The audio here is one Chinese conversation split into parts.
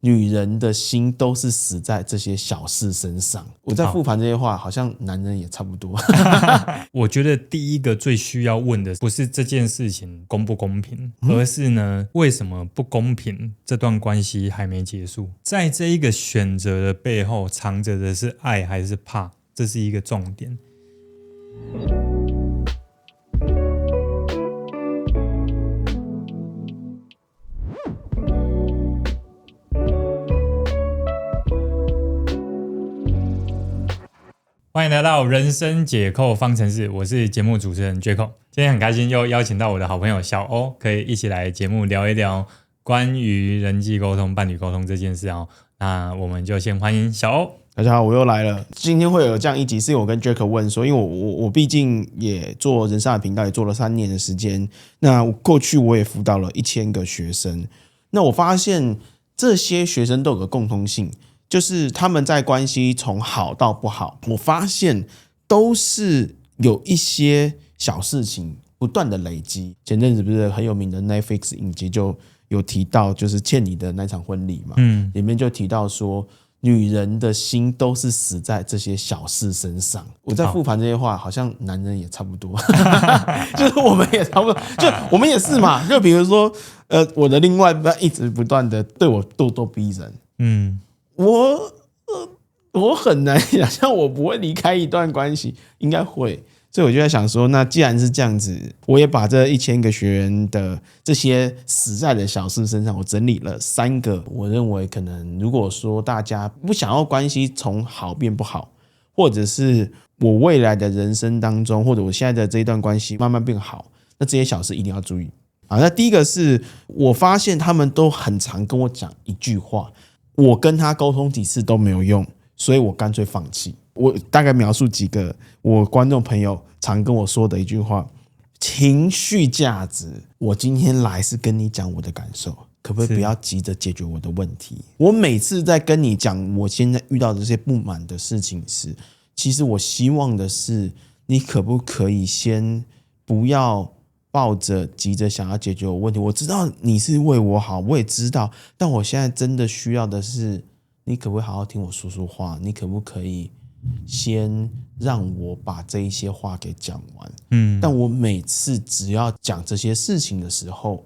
女人的心都是死在这些小事身上。我在复盘这些话，好像男人也差不多。我觉得第一个最需要问的不是这件事情公不公平，而是呢，为什么不公平？这段关系还没结束，在这一个选择的背后，藏着的是爱还是怕？这是一个重点。欢迎来到人生解扣方程式，我是节目主持人 Jaco。今天很开心又邀请到我的好朋友小欧，可以一起来节目聊一聊关于人际沟通、伴侣沟通这件事哦。那我们就先欢迎小欧。大家好，我又来了。今天会有这样一集，是我跟 Jaco 问说，因为我毕竟也做人杀的频道，也做了3年的时间。那过去我也辅导了1000个学生，那我发现这些学生都有个共通性。就是他们在关系从好到不好，我发现都是有一些小事情不断的累积。前阵子不是很有名的 Netflix 影集就有提到，就是欠你的那场婚礼嘛，里面就提到说，女人的心都是死在这些小事身上。我在复盘这些话，好像男人也差不多，就是我们也差不多，就我们也是嘛。就比如说，我的另外一半一直不断的对我咄咄逼人，我很难想象我不会离开一段关系，应该会。所以我就在想说，那既然是这样子，我也把这1000个学员的这些死在的小事身上，我整理了3个。我认为可能如果说大家不想要关系从好变不好，或者是我未来的人生当中，或者我现在的这一段关系慢慢变好，那这些小事一定要注意啊。那第一个是我发现他们都很常跟我讲一句话。我跟他沟通几次都没有用，所以我干脆放弃。我大概描述几个我观众朋友常跟我说的一句话：情绪价值。我今天来是跟你讲我的感受，可不可以不要急着解决我的问题？我每次在跟你讲我现在遇到的这些不满的事情时，其实我希望的是你可不可以先不要抱着急着想要解决我问题。我知道你是为我好，我也知道，但我现在真的需要的是，你可不可以好好听我说说话？你可不可以先让我把这一些话给讲完？但我每次只要讲这些事情的时候，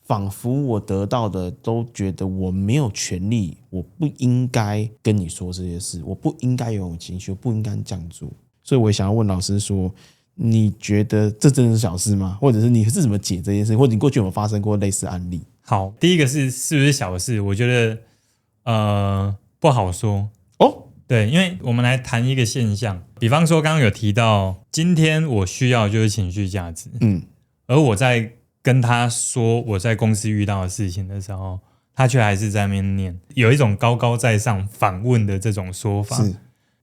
仿佛我得到的都觉得我没有权利，我不应该跟你说这些事，我不应该有情绪，我不应该这样做。所以我也想要问老师说，你觉得这真的是小事吗？或者是你是怎么解这件事？或者你过去有没有发生过类似案例？好，第一个是不是小事？我觉得不好说哦。对，因为我们来谈一个现象，比方说刚刚有提到，今天我需要就是情绪价值，而我在跟他说我在公司遇到的事情的时候，他却还是在那边念，有一种高高在上反问的这种说法。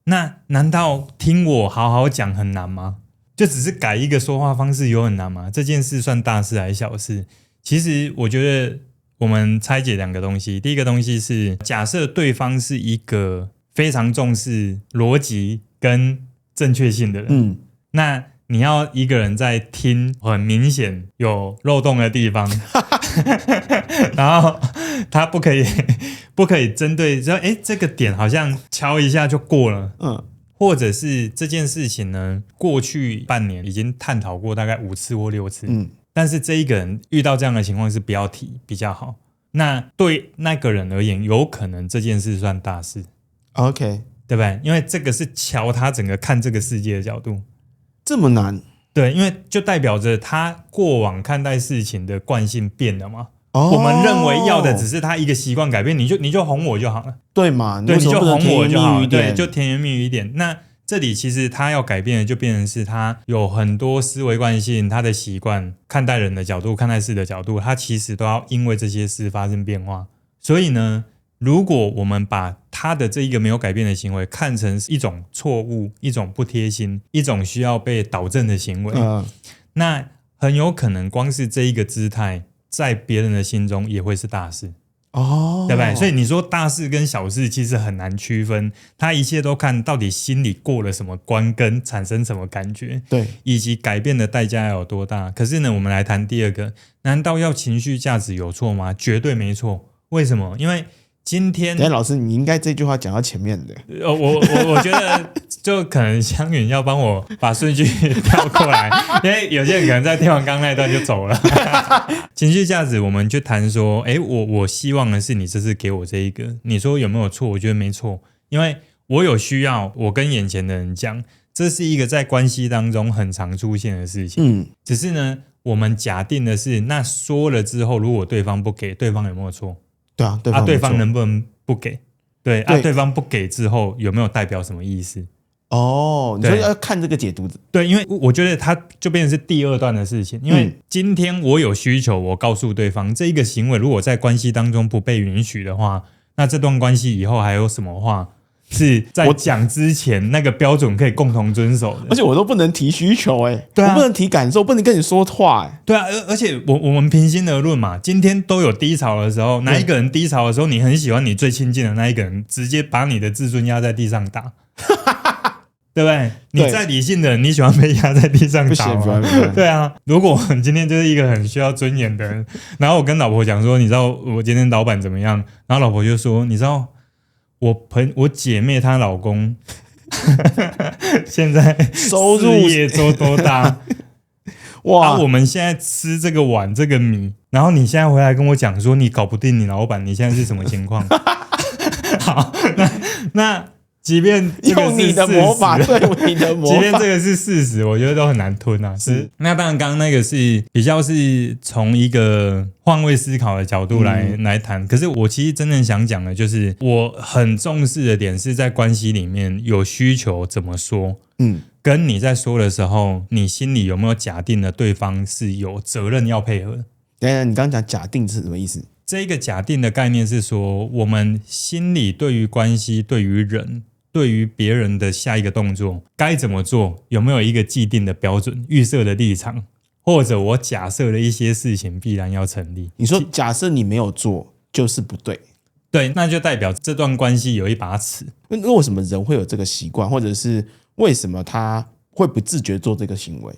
那难道听我好好讲很难吗？就只是改一个说话方式有很难吗？这件事算大事还是小事？其实我觉得我们拆解2个东西。第一个东西是假设对方是一个非常重视逻辑跟正确性的人，那你要一个人在听很明显有漏洞的地方然后他不可以针对说这个点好像敲一下就过了，或者是这件事情呢，过去半年已经探讨过大概5次或6次，但是这一个人遇到这样的情况是不要提比较好。那对那个人而言，有可能这件事算大事 ，OK， 对不对？因为这个是瞧他整个看这个世界的角度，这么难？对，因为就代表着他过往看待事情的惯性变了嘛。我们认为要的只是他一个习惯改变，你就哄我就好了，对嘛？对，你就哄我就好了，对，就甜言蜜语一点。那这里其实他要改变的，就变成是他有很多思维惯性，他的习惯、看待人的角度、看待事的角度，他其实都要因为这些事发生变化。所以呢，如果我们把他的这一个没有改变的行为看成是一种错误、一种不贴心、一种需要被导正的行为，那很有可能光是这一个姿态，在别人的心中也会是大事。对不对？所以你说大事跟小事其实很难区分，他一切都看到底心里过了什么关，跟产生什么感觉，对，以及改变的代价要有多大。可是呢，我们来谈第2个，难道要情绪价值有错吗？绝对没错。为什么？因为今天，等一下老师，你应该这句话讲到前面的。我觉得就可能湘云要帮我把顺序调过来，因为有些人可能在听完刚那一段就走了。情绪价值，我们就谈说，我希望的是你这次给我这一个，你说有没有错？我觉得没错，因为我有需要，我跟眼前的人讲，这是一个在关系当中很常出现的事情。只是呢，我们假定的是，那说了之后，如果对方不给，对方有没有错？对啊，对方能不能不给？对，对方不给之后有没有代表什么意思？你说要看这个解读。对，因为我觉得它就变成是第二段的事情。因为今天我有需求，我告诉对方这一个行为，如果在关系当中不被允许的话，那这段关系以后还有什么话是在讲之前那个标准可以共同遵守的？而且我都不能提需求，对啊，我不能提感受，不能跟你说话，对啊，而且我们平心而论嘛，今天都有低潮的时候，哪一个人低潮的时候，你很喜欢你最亲近的那一个人，直接把你的自尊压在地上打，对不对？你再理性的人，你喜欢被压在地上打吗？对啊，如果我今天就是一个很需要尊严的人，然后我跟老婆讲说，你知道我今天老板怎么样？然后老婆就说，你知道我姐妹她老公现在收入事业做多大？哇！我们现在吃这个碗这个米，然后你现在回来跟我讲说你搞不定你老板，你现在是什么情况？好，那即便用你的魔法对你的魔法，即便这个是事实，我觉得都很难吞啊。是，那当然，刚刚那个是比较是从一个换位思考的角度来谈。可是我其实真正想讲的就是，我很重视的点是在关系里面有需求怎么说，跟你在说的时候，你心里有没有假定的对方是有责任要配合的？等一下，你刚刚讲假定是什么意思？这个假定的概念是说，我们心里对于关系、对于人、对于别人的下一个动作该怎么做，有没有一个既定的标准、预设的立场，或者我假设的一些事情必然要成立？你说假设你没有做就是不对，对，那就代表这段关系有一把尺。那为什么人会有这个习惯，或者是为什么他会不自觉做这个行为？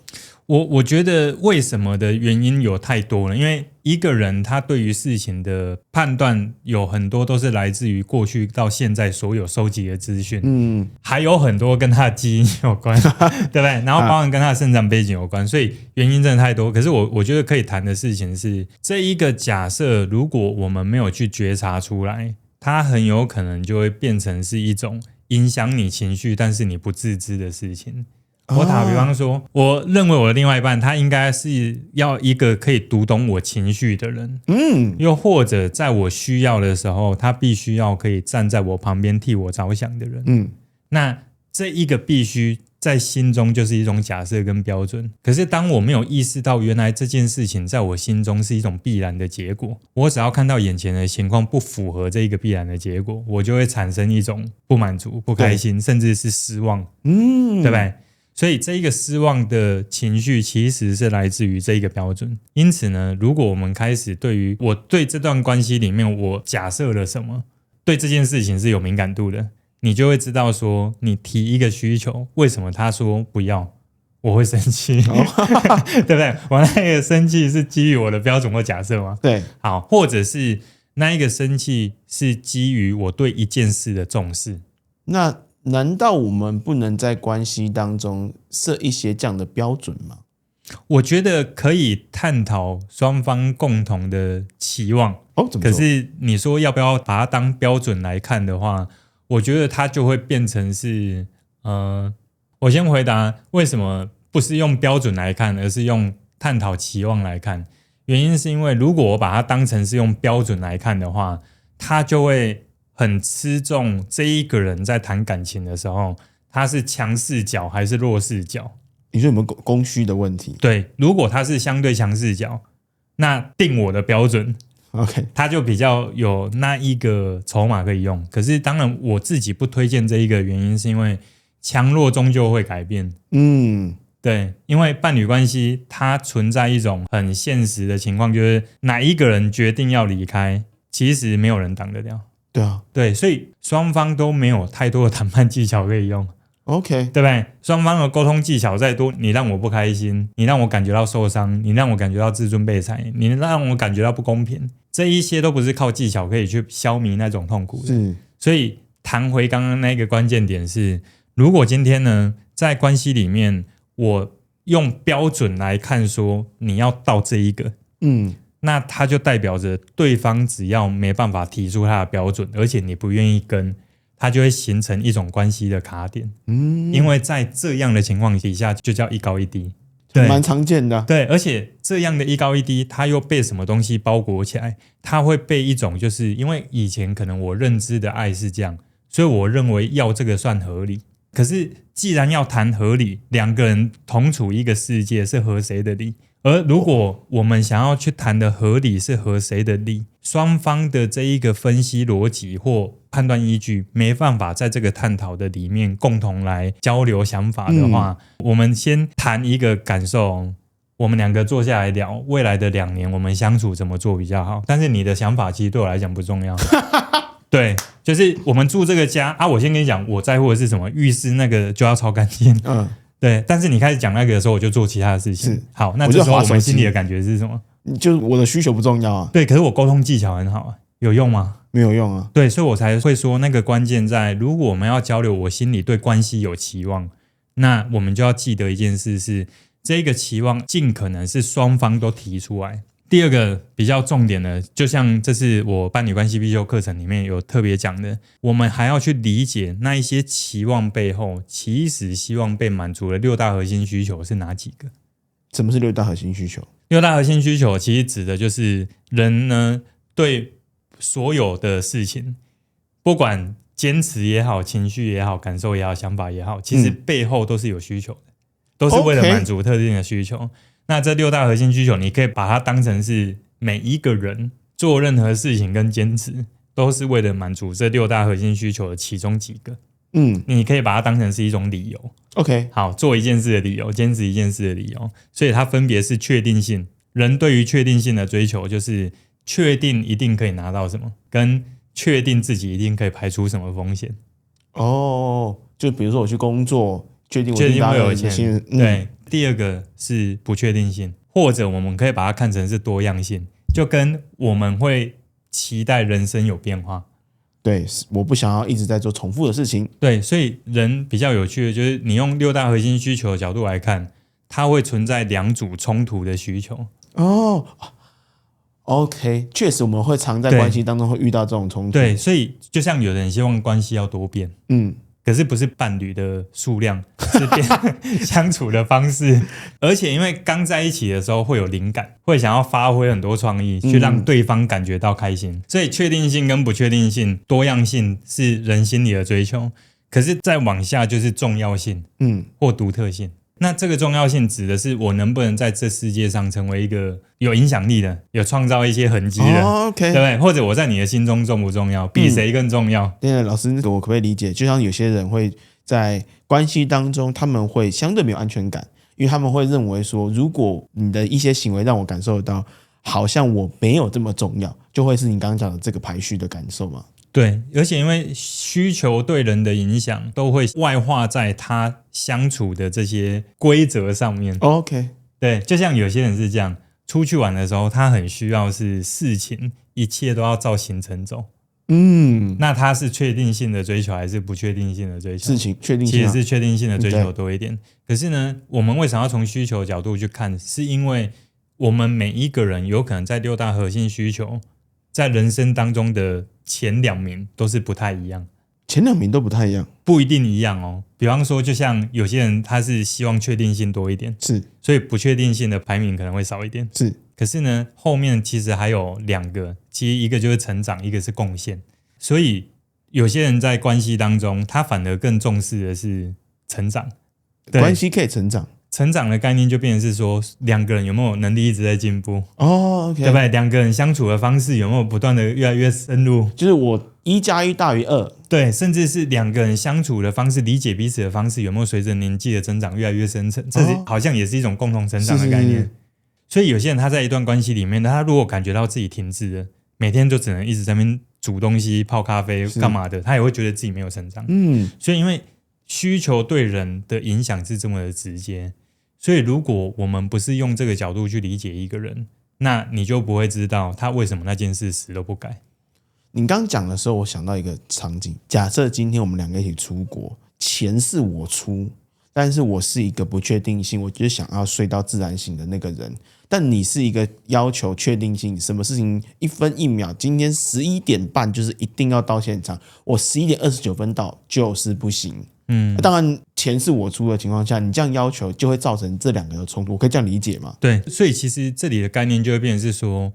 我觉得为什么的原因有太多了，因为一个人他对于事情的判断有很多都是来自于过去到现在所有收集的资讯，还有很多跟他的基因有关，对不对？然后包含跟他的生长背景有关，所以原因真的太多。可是我觉得可以谈的事情是，这一个假设如果我们没有去觉察出来，它很有可能就会变成是一种影响你情绪但是你不自知的事情。我打比方说，我认为我的另外一半他应该是要一个可以读懂我情绪的人，又或者在我需要的时候，他必须要可以站在我旁边替我着想的人，那这一个必须在心中就是一种假设跟标准。可是当我没有意识到原来这件事情在我心中是一种必然的结果，我只要看到眼前的情况不符合这一个必然的结果，我就会产生一种不满足、不开心，甚至是失望，对不对？所以这一个失望的情绪其实是来自于这一个标准。因此呢，如果我们开始对于我对这段关系里面我假设了什么，对这件事情是有敏感度的，你就会知道说，你提一个需求，为什么他说不要，我会生气，对不对？我那个生气是基于我的标准或假设吗？对，好，或者是那一个生气是基于我对一件事的重视。那难道我们不能在关系当中设一些这样的标准吗？我觉得可以探讨双方共同的期望。怎么说？可是你说要不要把它当标准来看的话，我觉得它就会变成是我先回答为什么不是用标准来看，而是用探讨期望来看。原因是因为如果我把它当成是用标准来看的话，它就会很吃重这一个人在谈感情的时候，他是强势角还是弱势角？你说有没有供需的问题？对，如果他是相对强势角，那定我的标准 ，OK， 他就比较有那一个筹码可以用。可是当然我自己不推荐这一个原因，是因为强弱终究会改变。对，因为伴侣关系它存在一种很现实的情况，就是哪一个人决定要离开，其实没有人挡得了。对啊，对，所以双方都没有太多的谈判技巧可以用。OK， 对不对？双方的沟通技巧再多，你让我不开心，你让我感觉到受伤，你让我感觉到自尊被踩，你让我感觉到不公平，这一些都不是靠技巧可以去消弭那种痛苦的。是，所以谈回刚刚那个关键点是，如果今天呢，在关系里面，我用标准来看说你要到这一个，那它就代表着对方只要没办法提出他的标准，而且你不愿意跟，它就会形成一种关系的卡点。因为在这样的情况底下，就叫一高一低，对，蛮常见的。对，而且这样的一高一低，它又被什么东西包裹起来？它会被一种，就是因为以前可能我认知的爱是这样，所以我认为要这个算合理。可是既然要谈合理，两个人同处一个世界是合谁的理？而如果我们想要去谈的合理是合谁的理，双方的这一个分析逻辑或判断依据没办法在这个探讨的里面共同来交流想法的话，我们先谈一个感受，我们两个坐下来聊未来的2年我们相处怎么做比较好，但是你的想法其实对我来讲不重要。对，就是我们住这个家啊，我先跟你讲我在乎的是什么，浴室那个就要超干净，对，但是你开始讲那个的时候，我就做其他的事情。好，那这时候我们心里的感觉是什么？就是我的需求不重要啊。对，可是我沟通技巧很好啊，有用吗？没有用啊。对，所以我才会说那个关键在，如果我们要交流，我心里对关系有期望，那我们就要记得一件事是，这个期望尽可能是双方都提出来。第二个比较重点的，就像这是我伴侣关系必修课程里面有特别讲的，我们还要去理解那一些期望背后其实希望被满足的6大核心需求是哪几个。什么是6大核心需求？6大核心需求其实指的就是人呢对所有的事情，不管坚持也好，情绪也好，感受也好，想法也好，其实背后都是有需求的，都是为了满足特定的需求。那这6大核心需求，你可以把它当成是每一个人做任何事情跟坚持，都是为了满足这6大核心需求的其中几个。你可以把它当成是一种理由。OK， 好，做一件事的理由，坚持一件事的理由，所以它分别是确定性。人对于确定性的追求，就是确定一定可以拿到什么，跟确定自己一定可以排除什么风险。就比如说我去工作，确定会有钱。对。第二个是不确定性，或者我们可以把它看成是多样性，就跟我们会期待人生有变化。对，我不想要一直在做重复的事情。对，所以人比较有趣的就是你用6大核心需求的角度来看，它会存在2组冲突的需求。OK， 确实我们会常在关系当中会遇到这种冲突。对，所以就像有人希望关系要多变，可是不是伴侣的数量，是变相处的方式。而且因为刚在一起的时候会有灵感，会想要发挥很多创意，去让对方感觉到开心。所以确定性跟不确定性、多样性是人心里的追求。可是再往下就是重要性，或独特性。那这个重要性指的是我能不能在这世界上成为一个有影响力的，有创造一些痕迹的，对不对？或者我在你的心中重不重要，比谁更重要？对，老师，我可不可以理解？就像有些人会在关系当中，他们会相对没有安全感，因为他们会认为说，如果你的一些行为让我感受得到，好像我没有这么重要，就会是你刚刚讲的这个排序的感受嘛？对，而且因为需求对人的影响都会外化在他相处的这些规则上面。OK， 对，就像有些人是这样，出去玩的时候，他很需要是事情一切都要照行程走。那他是确定性的追求还是不确定性的追求？事情确定性其实是确定性的追求多一点。可是呢，我们为什么要从需求角度去看？是因为我们每一个人有可能在6大核心需求在人生当中的前2名都是不太一样，前2名都不太一样，不一定一样哦。比方说，就像有些人他是希望确定性多一点，是，所以不确定性的排名可能会少一点，是。可是呢，后面其实还有2个，其实一个就是成长，一个是贡献。所以有些人在关系当中，他反而更重视的是成长，关系可以成长。成长的概念就变成是说2个人有没有能力一直在进步OK， 对不对？2个人相处的方式有没有不断的越来越深入？就是我1+1大于2，对，甚至是2个人相处的方式、理解彼此的方式有没有随着年纪的增长越来越深层？这是好像也是一种共同成长的概念。是。所以有些人他在一段关系里面，他如果感觉到自己停滞了，每天就只能一直在那边煮东西、泡咖啡干嘛的，他也会觉得自己没有成长。所以因为需求对人的影响是这么的直接，所以如果我们不是用这个角度去理解一个人，那你就不会知道他为什么那件事死都不改。你刚讲的时候，我想到一个场景，假设今天我们两个一起出国，钱是我出，但是我是一个不确定性，我就是想要睡到自然醒的那个人，但你是一个要求确定性，什么事情1分1秒，今天11点半就是一定要到现场，我11点29分到就是不行。当然钱是我出的情况下，你这样要求就会造成这两个的冲突，我可以这样理解吗？对，所以其实这里的概念就会变成是说，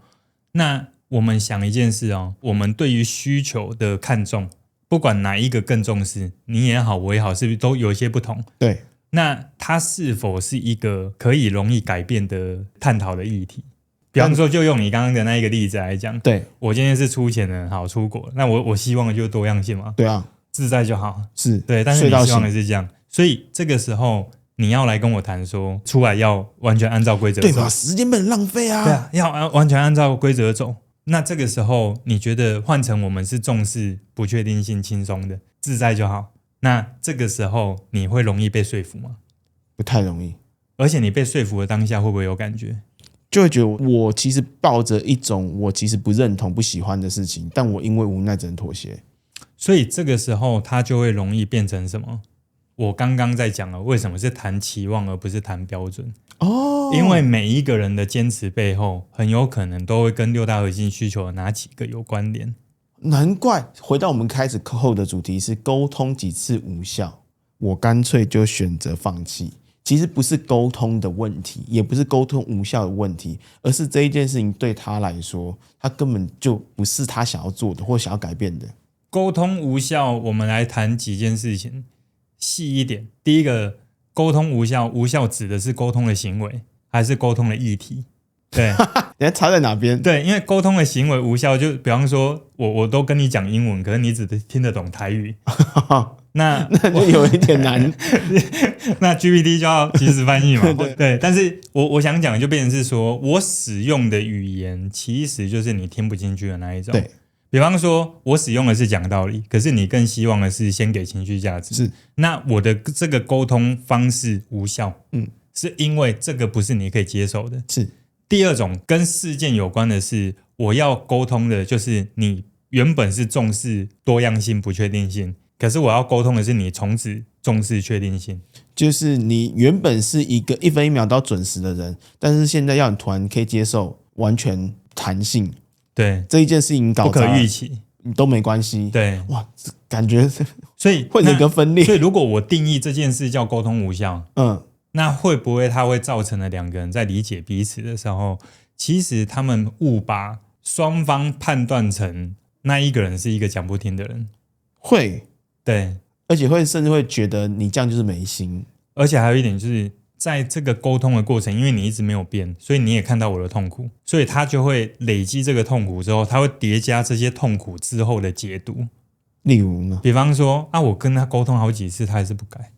那我们想一件事哦，我们对于需求的看重，不管哪一个更重视，你也好，我也好，是不是都有一些不同？对，那它是否是一个可以容易改变的探讨的议题？比方说，就用你刚刚的那一个例子来讲，对，我今天是出钱的，好出国，那我希望的就是多样性嘛，对啊，自在就好，是对，但是你希望的是这样，所以这个时候你要来跟我谈说，出来要完全按照规则走，对吧？时间不能浪费啊，对啊，要完全按照规则走。那这个时候，你觉得换成我们是重视不确定性、轻松的、自在就好？那这个时候你会容易被说服吗？不太容易。而且你被说服的当下，会不会有感觉？就会觉得我其实抱着一种我其实不认同、不喜欢的事情，但我因为无奈只能妥协。所以这个时候，它就会容易变成什么？我刚刚在讲了，为什么是谈期望而不是谈标准？因为每一个人的坚持背后，很有可能都会跟6大核心需求的哪几个有关联。难怪回到我们开始后的主题是沟通几次无效，我干脆就选择放弃。其实不是沟通的问题，也不是沟通无效的问题，而是这一件事情对他来说，他根本就不是他想要做的或想要改变的。沟通无效，我们来谈几件事情，细一点。第一个，沟通无效，无效指的是沟通的行为，还是沟通的议题？对，你还差在哪边？对，因为沟通的行为无效，就比方说我都跟你讲英文，可是你只听得懂台语，那就有一点难。那 GPT 就要即时翻译嘛？对，但是我想讲的就变成是说，我使用的语言其实就是你听不进去的那一种。对，比方说，我使用的是讲道理，可是你更希望的是先给情绪价值。是，那我的这个沟通方式无效，是因为这个不是你可以接受的。是。第二种跟事件有关的是，我要沟通的就是你原本是重视多样性、不确定性，可是我要沟通的是你从此重视确定性。就是你原本是一个1分1秒都要准时的人，但是现在要你突然可以接受完全弹性，对这一件事情搞不可预期，都没关系。对，哇，感觉所以会有一个分裂。所以如果我定义这件事叫沟通无效，那会不会它会造成了两个人在理解彼此的时候，其实他们误把双方判断成那一个人是一个讲不听的人？会，对，而且会甚至会觉得你这样就是没心。而且还有一点就是，在这个沟通的过程，因为你一直没有变，所以你也看到我的痛苦，所以他就会累积这个痛苦之后，他会叠加这些痛苦之后的解读。例如呢？比方说啊，我跟他沟通好几次，他还是不改。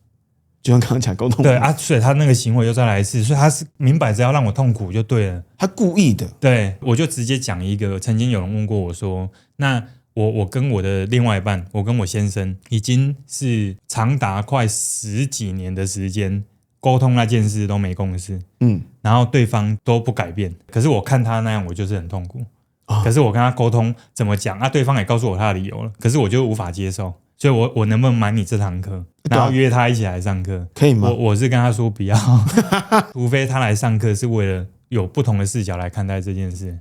就像刚刚讲沟通，对啊，所以他那个行为又再来一次，所以他是明摆着要让我痛苦就对了，他故意的。对，我就直接讲一个，曾经有人问过我说，那我跟我的另外一半，我跟我先生已经是长达快10几年的时间，沟通那件事都没共识，然后对方都不改变，可是我看他那样，我就是很痛苦。可是我跟他沟通怎么讲啊，对方也告诉我他的理由了，可是我就无法接受。所以我能不能买你这堂课，然后约他一起来上课？可以吗？我是跟他说不要，除非他来上课是为了有不同的视角来看待这件事。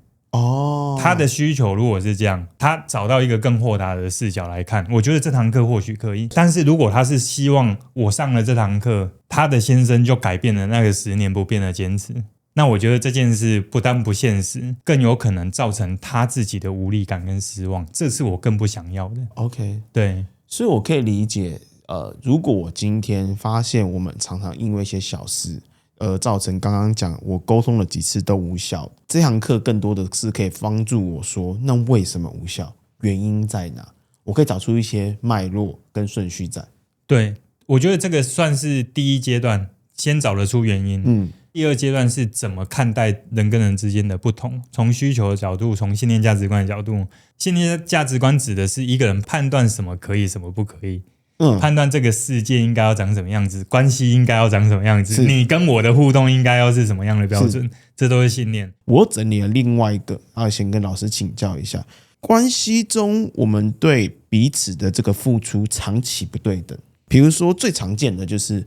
他的需求如果是这样，他找到一个更豁达的视角来看，我觉得这堂课或许可以。但是如果他是希望我上了这堂课，他的先生就改变了那个10年不变的坚持，那我觉得这件事不但不现实，更有可能造成他自己的无力感跟失望，这是我更不想要的。OK， 对。所以我可以理解，如果我今天发现我们常常因为一些小事而造成刚刚讲我沟通了几次都无效，这堂课更多的是可以帮助我说，那为什么无效？原因在哪？我可以找出一些脉络跟顺序在。对，我觉得这个算是第一阶段，先找得出原因。第二阶段是怎么看待人跟人之间的不同，从需求的角度，从信念价值观的角度。信念价值观指的是一个人判断什么可以什么不可以，判断这个世界应该要长什么样子，关系应该要长什么样子，你跟我的互动应该要是什么样的标准，这都是信念。我整理了另外一个，先跟老师请教一下，关系中我们对彼此的这个付出长期不对等。比如说最常见的就是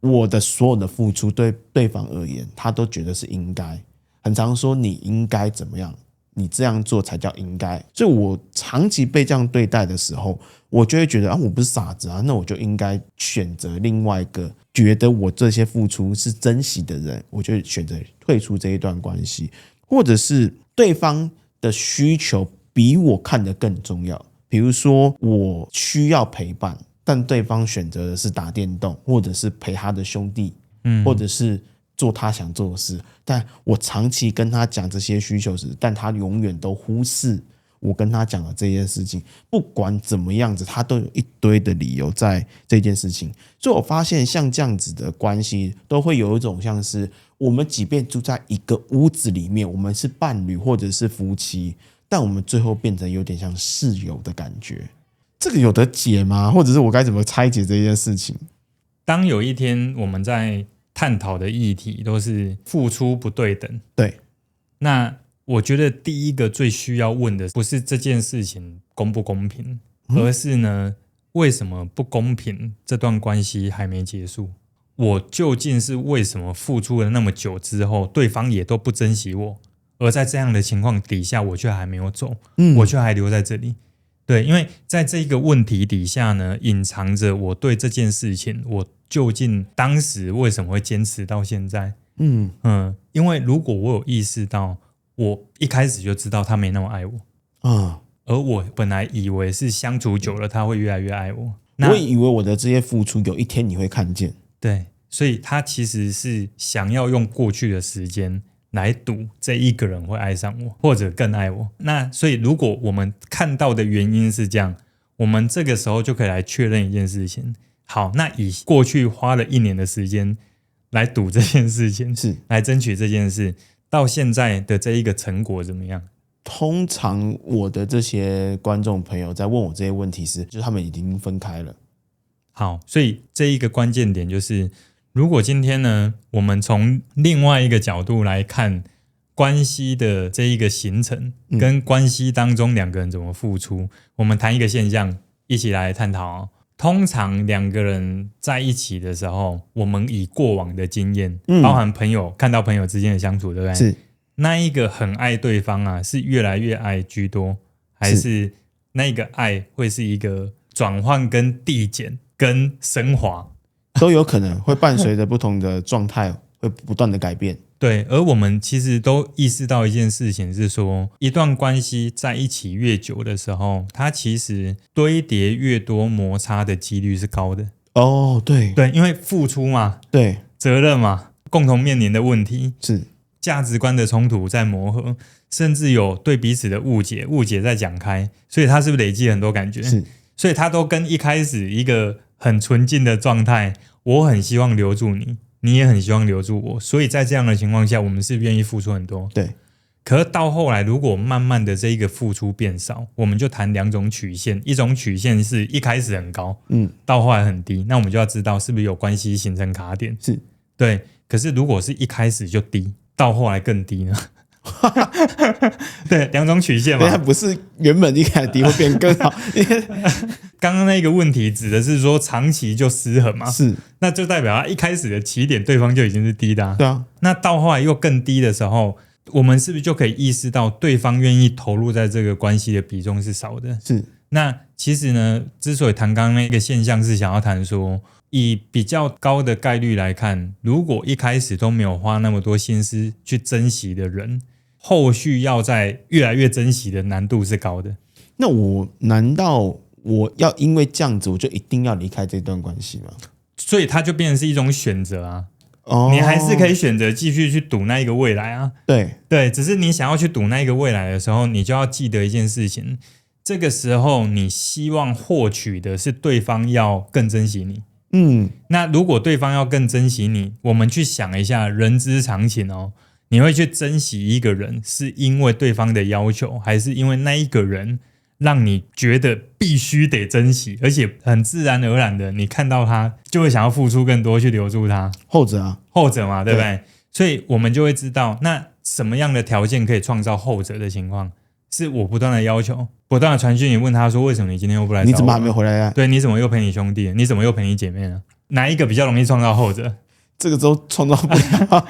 我的所有的付出对对方而言，他都觉得是应该，很常说你应该怎么样，你这样做才叫应该。所以我长期被这样对待的时候，我就会觉得我不是傻子啊，那我就应该选择另外一个觉得我这些付出是珍惜的人，我就选择退出这一段关系，或者是对方的需求比我看得更重要。比如说我需要陪伴，但对方选择的是打电动，或者是陪他的兄弟，或者是做他想做的事，但我长期跟他讲这些需求时，但他永远都忽视我跟他讲的这件事情。不管怎么样子，他都有一堆的理由在这件事情。所以我发现像这样子的关系都会有一种像是我们即便住在一个屋子里面，我们是伴侣或者是夫妻，但我们最后变成有点像室友的感觉。这个有得解吗？或者是我该怎么拆解这件事情？当有一天我们在探讨的议题都是付出不对等，对，那我觉得第一个最需要问的不是这件事情公不公平，而是呢，为什么不公平？这段关系还没结束，我究竟是为什么付出了那么久之后，对方也都不珍惜我，而在这样的情况底下，我却还没有走，我却还留在这里。对，因为在这个问题底下呢，隐藏着我对这件事情，我究竟当时为什么会坚持到现在？因为如果我有意识到，我一开始就知道他没那么爱我，而我本来以为是相处久了他会越来越爱我，我以为我的这些付出有一天你会看见。对，所以他其实是想要用过去的时间来赌这一个人会爱上我，或者更爱我。那所以如果我们看到的原因是这样，我们这个时候就可以来确认一件事情。好，那以过去花了1年的时间来赌这件事情，是来争取这件事，到现在的这一个成果怎么样？通常我的这些观众朋友在问我这些问题时，就是他们已经分开了。好，所以这一个关键点就是，如果今天呢，我们从另外一个角度来看关系的这一个形成，跟关系当中两个人怎么付出，我们谈一个现象，一起来探讨。通常两个人在一起的时候，我们以过往的经验，包含朋友看到朋友之间的相处，对不对？是那一个很爱对方啊，是越来越爱居多，还是那个爱会是一个转换跟递减跟升华？都有可能会伴随着不同的状态会不断的改变。对，而我们其实都意识到一件事情是说，一段关系在一起越久的时候，它其实堆叠越多摩擦的几率是高的。对，因为付出嘛，对，责任嘛，共同面临的问题是价值观的冲突在磨合，甚至有对彼此的误解在讲开，所以它是不是累积很多感觉？是，所以它都跟一开始一个很纯净的状态，我很希望留住你，你也很希望留住我，所以在这样的情况下，我们是愿意付出很多。对，可是到后来，如果慢慢的这一个付出变少，我们就谈两种曲线，一种曲线是一开始很高，到后来很低，那我们就要知道是不是有关系形成卡点。是，对。可是如果是一开始就低，到后来更低呢？对，两种曲线嘛，不是原本一开始低会变更好。刚刚那个问题指的是说长期就失衡嘛，是，那就代表他一开始的起点对方就已经是低的啊。对啊，那到后来又更低的时候，我们是不是就可以意识到对方愿意投入在这个关系的比重是少的？是。那其实呢，之所以谈刚刚那个现象，是想要谈说，以比较高的概率来看，如果一开始都没有花那么多心思去珍惜的人，后续要在越来越珍惜的难度是高的。那难道我要因为这样子我就一定要离开这段关系吗？所以它就变成是一种选择啊。你还是可以选择继续去赌那一个未来啊。对，只是你想要去赌那一个未来的时候，你就要记得一件事情，这个时候你希望获取的是对方要更珍惜你。那如果对方要更珍惜你，我们去想一下人之常情哦，你会去珍惜一个人是因为对方的要求，还是因为那一个人让你觉得必须得珍惜，而且很自然而然的，你看到他就会想要付出更多去留住他。后者啊，后者嘛，对不对？所以我们就会知道，那什么样的条件可以创造后者的情况？是我不断的要求，不断的传讯，你问他说为什么你今天又不来找我？你怎么还没回来啊？对，你怎么又陪你兄弟？你怎么又陪你姐妹呢？哪一个比较容易创造后者？这个都创造不了。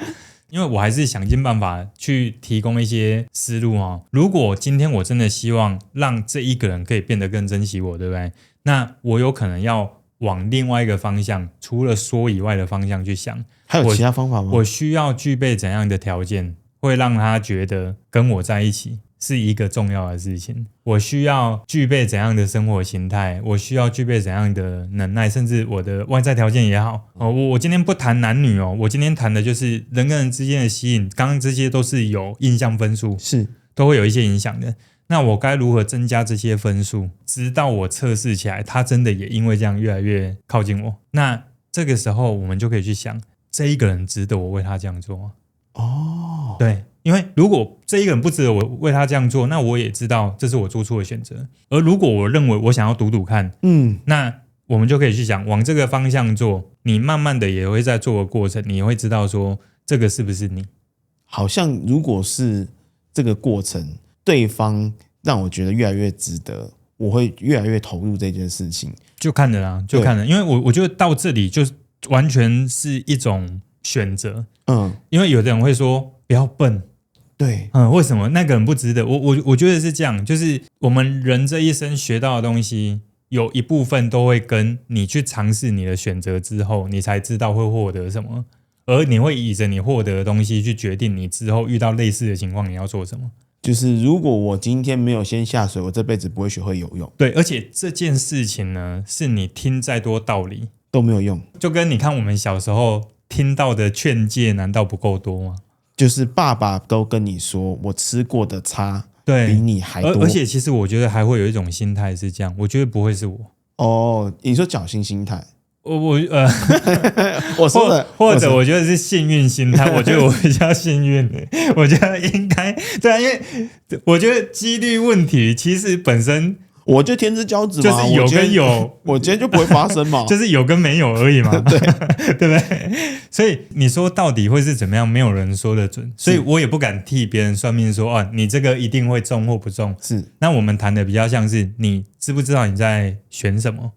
因为我还是想尽办法去提供一些思路哦。如果今天我真的希望让这一个人可以变得更珍惜我，对不对？那我有可能要往另外一个方向，除了说以外的方向去想。还有其他方法吗？我需要具备怎样的条件，会让他觉得跟我在一起是一个重要的事情？我需要具备怎样的生活形态？我需要具备怎样的能耐？甚至我的外在条件也好。我今天不谈男女哦，我今天谈的就是人跟人之间的吸引。刚刚这些都是有印象分数，是都会有一些影响的。那我该如何增加这些分数，直到我测试起来，他真的也因为这样越来越靠近我？那这个时候我们就可以去想，这一个人值得我为他这样做吗？哦，对，因为如果这一个人不值得我为他这样做，那我也知道这是我做错的选择。而如果我认为我想要赌赌看，那我们就可以去想往这个方向做。你慢慢的也会在做的过程，你也会知道说这个是不是你。好像如果是这个过程，对方让我觉得越来越值得，我会越来越投入这件事情。就看了啦，就看了，因为我觉得到这里就完全是一种选择。因为有的人会说不要笨，对，为什么那个人不值得？我觉得是这样，就是我们人这一生学到的东西，有一部分都会跟你去尝试你的选择之后，你才知道会获得什么，而你会以着你获得的东西去决定你之后遇到类似的情况你要做什么。就是如果我今天没有先下水，我这辈子不会学会游泳。对，而且这件事情呢，是你听再多道理都没有用，就跟你看我们小时候听到的劝诫，难道不够多吗？就是爸爸都跟你说，我吃过的差对比你还多。而且其实我觉得还会有一种心态是这样，我觉得不会是我。哦，你说侥幸心态？我说的，或者我觉得是幸运心态。我觉得我比较幸运，我觉得应该对啊，因为我觉得几率问题其实本身。我就天之骄子嘛，就是有跟有，我今天就不会发生嘛，就是有跟没有而已嘛，对对不对？所以你说到底会是怎么样，没有人说得准，所以我也不敢替别人算命说你这个一定会中或不中。是，那我们谈的比较像是你知不知道你在选什么，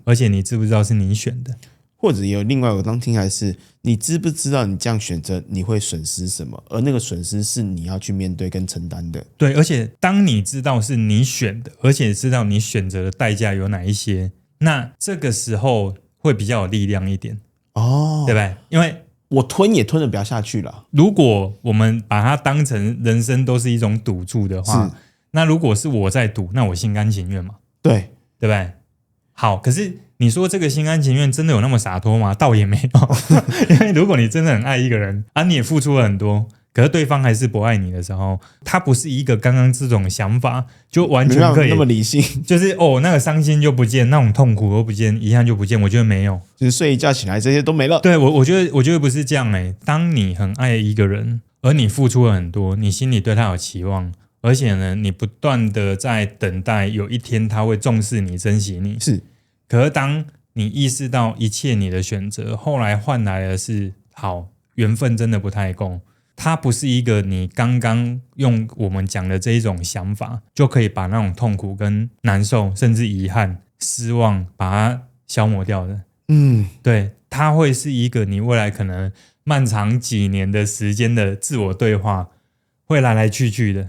而且你知不知道是你选的。或者有另外我当听来是，你知不知道你这样选择你会损失什么，而那个损失是你要去面对跟承担的。对，而且当你知道是你选的，而且知道你选择的代价有哪一些，那这个时候会比较有力量一点哦，对不对？因为我吞也吞得不要下去了。如果我们把它当成人生都是一种赌注的话，那如果是我在赌，那我心甘情愿嘛？对，对不对？好，可是你说这个心甘情愿真的有那么洒脱吗？倒也没有，因为如果你真的很爱一个人你也付出了很多，可是对方还是不爱你的时候，他不是一个刚刚这种想法就完全可以那么理性，就是那个伤心就不见，那种痛苦都不见，遗憾就不见。我觉得没有，就是睡一觉起来这些都没了。对，我觉得不是这样当你很爱一个人，而你付出了很多，你心里对他有期望。而且呢，你不断的在等待有一天他会重视你、珍惜你。是，可是当你意识到一切你的选择后来换来的是好缘分，真的不太够。它不是一个你刚刚用我们讲的这一种想法就可以把那种痛苦跟难受，甚至遗憾、失望把它消磨掉的。对，它会是一个你未来可能漫长几年的时间的自我对话。会来来去去的，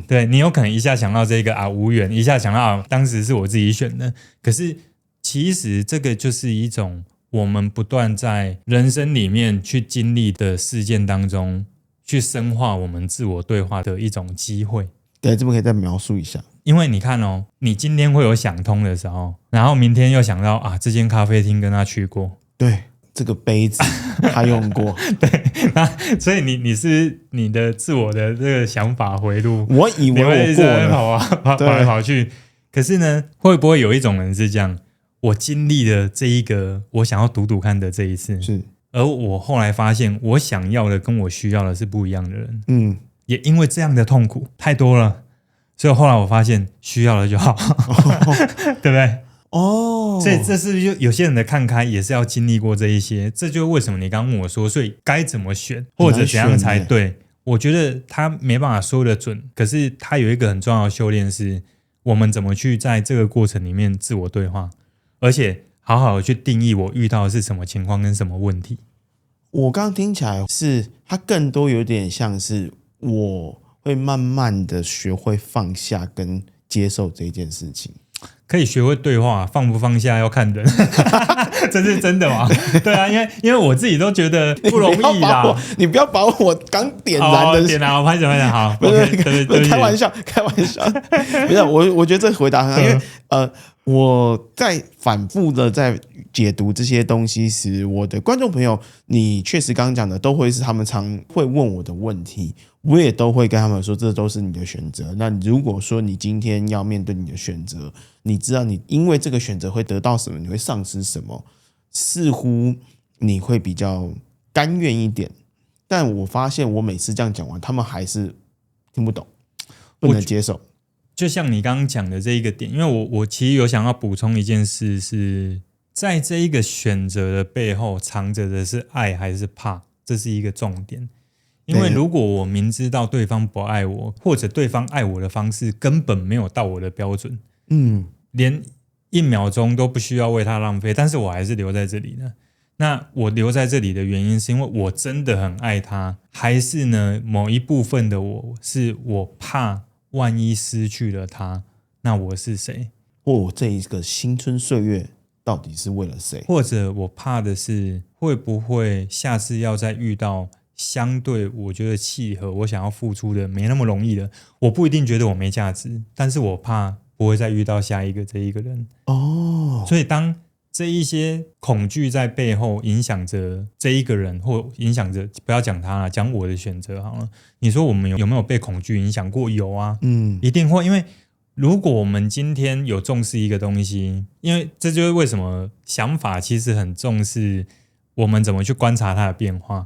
对，你有可能一下想到这个无缘，一下想到当时是我自己选的，可是其实这个就是一种我们不断在人生里面去经历的事件当中，去深化我们自我对话的一种机会。对，这么可以再描述一下？因为你看你今天会有想通的时候，然后明天又想到这间咖啡厅跟他去过，对。这个杯子他用过，对，所以你是你的自我的这个想法回路，我以为我过了，跑来跑去。可是呢，会不会有一种人是这样？我经历了这一个我想要赌赌看的这一次，是，而我后来发现我想要的跟我需要的是不一样的人，也因为这样的痛苦太多了，所以后来我发现需要了就好，对不对？哦，所以这是就有些人的看开也是要经历过这一些，这就是为什么你刚刚问我说，所以该怎么选或者怎样才对？我觉得他没办法说得准，可是他有一个很重要的修炼是，我们怎么去在这个过程里面自我对话，而且好好的去定义我遇到的是什么情况跟什么问题。我刚刚听起来是它更多有点像是我会慢慢的学会放下跟接受这件事情。可以学会对话，放不放下要看人，这是真的吗？对啊，因为我自己都觉得不容易啦。你不要把我刚点燃的点燃，我拍手拍手，好，不是开玩笑，不是我觉得这回答很好，因为我在反复的在解读这些东西时，我的观众朋友，你确实刚刚讲的都会是他们常会问我的问题，我也都会跟他们说，这都是你的选择。那如果说你今天要面对你的选择，你知道你因为这个选择会得到什么，你会丧失什么，似乎你会比较甘愿一点。但我发现我每次这样讲完，他们还是听不懂，不能接受。就像你刚刚讲的这一个点，因为我其实有想要补充一件事，是在这一个选择的背后藏着的是爱还是怕，这是一个重点。因为如果我明知道对方不爱我，或者对方爱我的方式根本没有到我的标准，连1秒钟都不需要为他浪费，但是我还是留在这里呢。那我留在这里的原因是因为我真的很爱他，还是呢某一部分的我是我怕万一失去了他，那我是谁？或这一个青春岁月到底是为了谁？或者我怕的是会不会下次要再遇到相对我觉得契合我想要付出的没那么容易的，我不一定觉得我没价值，但是我怕不会再遇到下一个这一个人。所以当这一些恐惧在背后影响着这一个人，或影响着，不要讲他了，讲我的选择好了。你说我们有没有被恐惧影响过？有啊，一定会。因为如果我们今天有重视一个东西，因为这就是为什么想法其实很重视我们怎么去观察它的变化。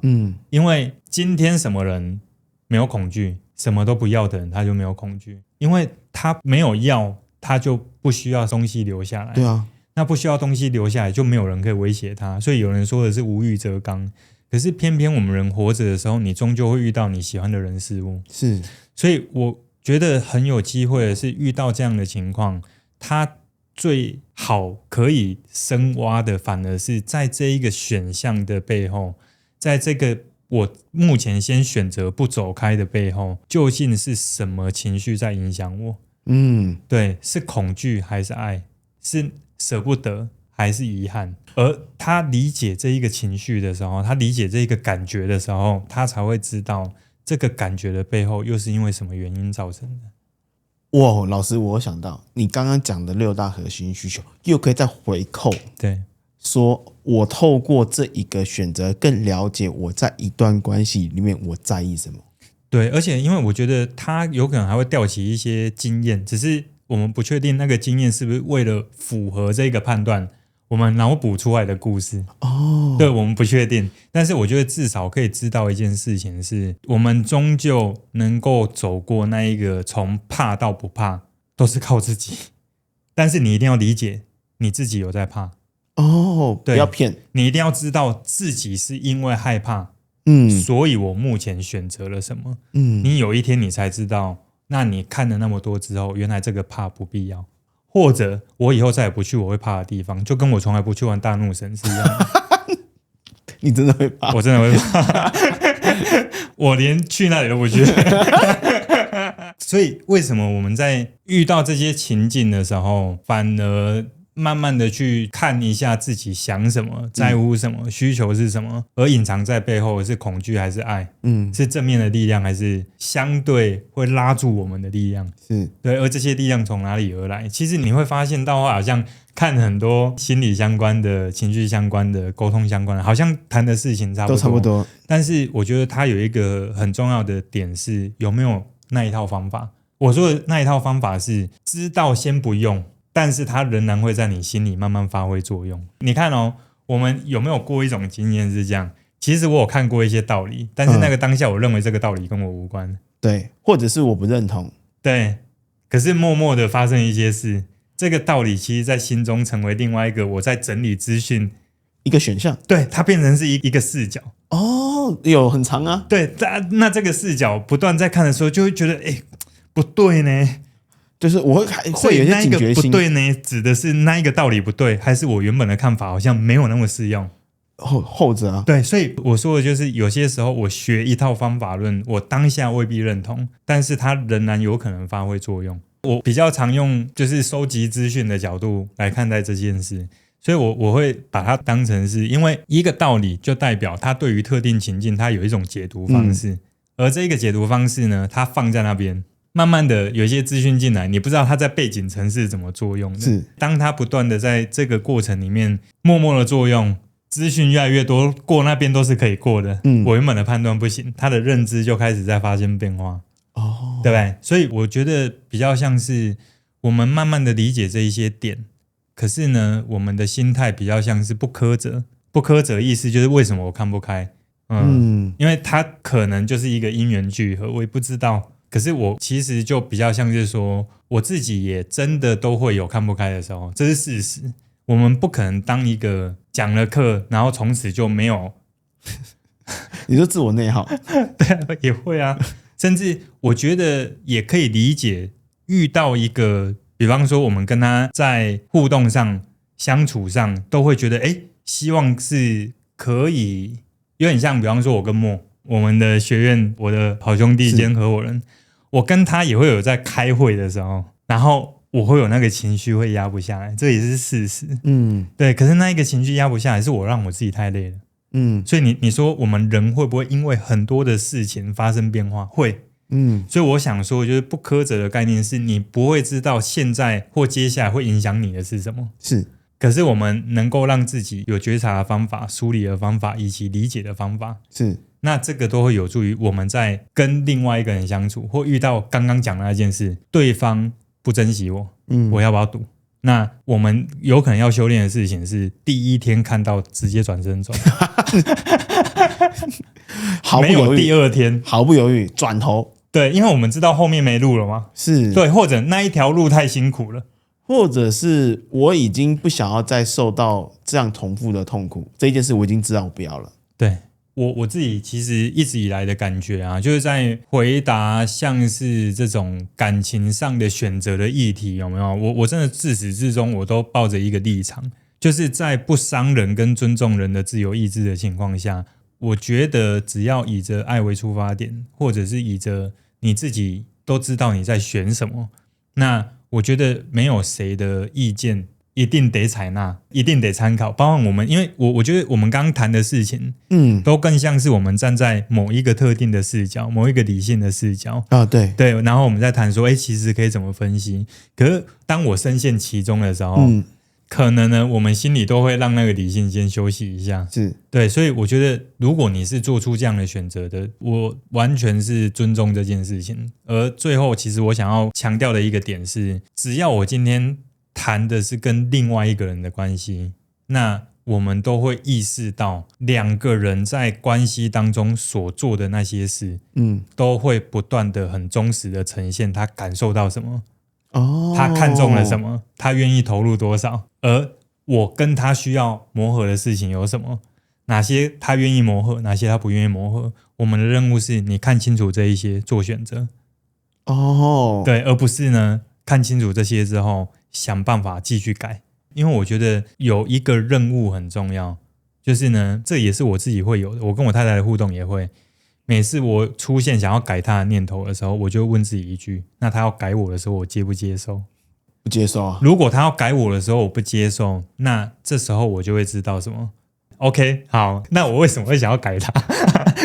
因为今天什么人没有恐惧，什么都不要的人他就没有恐惧，因为他没有要，他就不需要东西留下来。对啊。那不需要东西留下来，就没有人可以威胁他。所以有人说的是无欲则刚，可是偏偏我们人活着的时候，你终究会遇到你喜欢的人事物。是，所以我觉得很有机会的是遇到这样的情况，他最好可以深挖的，反而是在这一个选项的背后，在这个我目前先选择不走开的背后，究竟是什么情绪在影响我？对，是恐惧还是爱？是舍不得还是遗憾？而他理解这一个情绪的时候，他理解这一个感觉的时候，他才会知道这个感觉的背后又是因为什么原因造成的。哇，老师，我想到你刚刚讲的6大核心需求，又可以再回扣，对，说我透过这一个选择，更了解我在一段关系里面我在意什么。对，而且因为我觉得他有可能还会调起一些经验，只是我们不确定那个经验是不是为了符合这个判断我们脑补出来的故事。对，我们不确定，但是我觉得至少可以知道一件事情是，我们终究能够走过那一个从怕到不怕都是靠自己，但是你一定要理解你自己有在怕。不要骗，你一定要知道自己是因为害怕，所以我目前选择了什么。你有一天你才知道，那你看了那么多之后，原来这个怕不必要，或者我以后再也不去我会怕的地方，就跟我从来不去玩大怒神是一样的。你真的会怕？我真的会怕，我连去那里都不去。所以为什么我们在遇到这些情境的时候，反而慢慢的去看一下自己想什么，在乎什么，需求是什么，而隐藏在背后是恐惧还是爱？是正面的力量还是相对会拉住我们的力量？是对，而这些力量从哪里而来？其实你会发现到好像看很多心理相关的、情绪相关的、沟通相关的，好像谈的事情都差不多。但是我觉得它有一个很重要的点是有没有那一套方法。我说的那一套方法是知道先不用，但是它仍然会在你心里慢慢发挥作用。你看我们有没有过一种经验是这样？其实我有看过一些道理，但是那个当下我认为这个道理跟我无关。对，或者是我不认同。对，可是默默的发生一些事，这个道理其实在心中成为另外一个我在整理资讯一个选项，对，它变成是一个视角。哦，有很长啊，对，那这个视角不断在看的时候，就会觉得，不对呢，就是我会有一些警觉心。不对呢，指的是那一个道理不对，还是我原本的看法好像没有那么适用？后者啊。对，所以我说的就是有些时候我学一套方法论，我当下未必认同，但是它仍然有可能发挥作用。我比较常用就是收集资讯的角度来看待这件事，所以我会把它当成是因为一个道理就代表它对于特定情境它有一种解读方式，而这个解读方式呢，它放在那边，慢慢的有一些资讯进来，你不知道它在背景程式怎么作用的。是，当它不断的在这个过程里面默默的作用，资讯越来越多，过那边都是可以过的。我原本的判断不行，他的认知就开始在发生变化。哦，对不对？所以我觉得比较像是我们慢慢的理解这一些点，可是呢，我们的心态比较像是不苛责。不苛责意思就是为什么我看不开？因为它可能就是一个因缘聚合，我也不知道。可是我其实就比较像是说，我自己也真的都会有看不开的时候，这是事实。我们不可能当一个讲了课，然后从此就没有。你说自我内耗，对，也会啊。甚至我觉得也可以理解，遇到一个，比方说我们跟他在互动上、相处上，都会觉得，希望是可以，有点像，比方说我跟莫，我们的学院，我的好兄弟兼合伙人，我跟他也会有在开会的时候，然后我会有那个情绪会压不下来，这也是事实。对。可是那一个情绪压不下来，是我让我自己太累了。所以你说我们人会不会因为很多的事情发生变化？会。所以我想说，就是不苛责的概念是你不会知道现在或接下来会影响你的是什么。是。可是我们能够让自己有觉察的方法、梳理的方法以及理解的方法。是。那这个都会有助于我们在跟另外一个人相处，或遇到刚刚讲的那件事，对方不珍惜我，我要不要赌？那我们有可能要修炼的事情是第一天看到直接转身走，没有第二天毫不犹豫转头。对，因为我们知道后面没路了嘛。是。对，或者那一条路太辛苦了，或者是我已经不想要再受到这样重复的痛苦，这件事我已经知道我不要了。对。我自己其实一直以来的感觉啊，就是在回答像是这种感情上的选择的议题，有没有？我真的自始至终我都抱着一个立场，就是在不伤人跟尊重人的自由意志的情况下，我觉得只要以着爱为出发点，或者是以着你自己都知道你在选什么，那我觉得没有谁的意见一定得采纳，一定得参考，包含我们，因为我觉得我们刚刚谈的事情，都更像是我们站在某一个特定的视角，某一个理性的视角啊，对，然后我们在谈说，其实可以怎么分析。可是当我深陷其中的时候，可能呢，我们心里都会让那个理性先休息一下，是对，所以我觉得，如果你是做出这样的选择的，我完全是尊重这件事情。而最后，其实我想要强调的一个点是，只要我今天谈的是跟另外一个人的关系，那我们都会意识到两个人在关系当中所做的那些事，都会不断的很忠实的呈现他感受到什么，他看中了什么，他愿意投入多少，而我跟他需要磨合的事情有什么，哪些他愿意磨合，哪些他不愿意磨合。我们的任务是你看清楚这一些做选择，对，而不是呢看清楚这些之后想办法继续改。因为我觉得有一个任务很重要，就是呢，这也是我自己会有的，我跟我太太的互动也会，每次我出现想要改她的念头的时候，我就问自己一句，那她要改我的时候我接不接受？不接受啊。如果她要改我的时候我不接受，那这时候我就会知道什么， OK， 好，那我为什么会想要改它？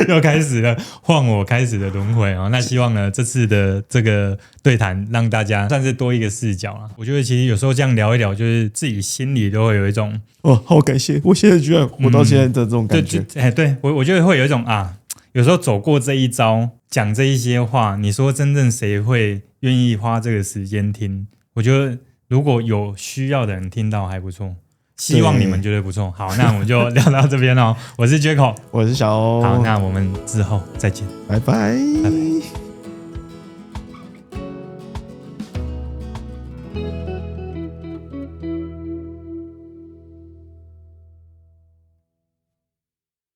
又开始了换我开始的轮回哦。那希望呢这次的这个对谈让大家算是多一个视角啦。我觉得其实有时候这样聊一聊，就是自己心里都会有一种好感谢，我现在居然活到现在的这种感觉。对，我觉得会有一种有时候走过这一招，讲这一些话，你说真正谁会愿意花这个时间听？我觉得如果有需要的人听到还不错。希望你们觉得不错。好，那我们就聊到这边哦。我是Jaco，我是小欧。好，那我们之后再见，拜拜。拜拜。